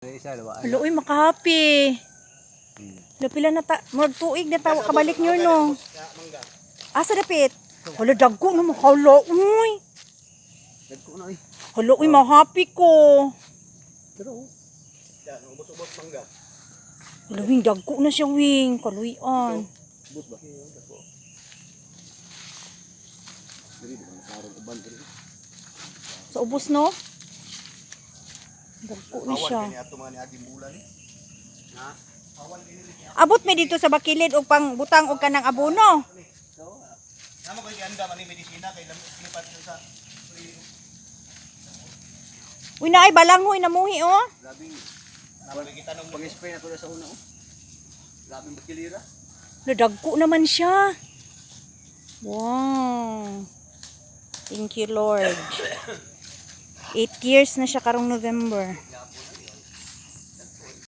Alo, uy, makahapi. Lapila na magtuig na tawa kabalik nyo, no? Asa dapit? Hala, dagko na makala, uy. Hala, uy, mahapi ko. Hala, wing, dagko na siya, wing. Kaluyan. Sa ubos, no? Dagko na siya. Abot mi dito sa bakilid o pang butang og kanang abono. Namo kay anda man ni medisina kay lipat sa Uy naay balanghoy namuhi oh. Grabe. Namo kay kita nang pag-spray na to sa una oh. Grabe bakilira. Nadagko naman siya. Wow. Thank you Lord. 8 years na siya karong November.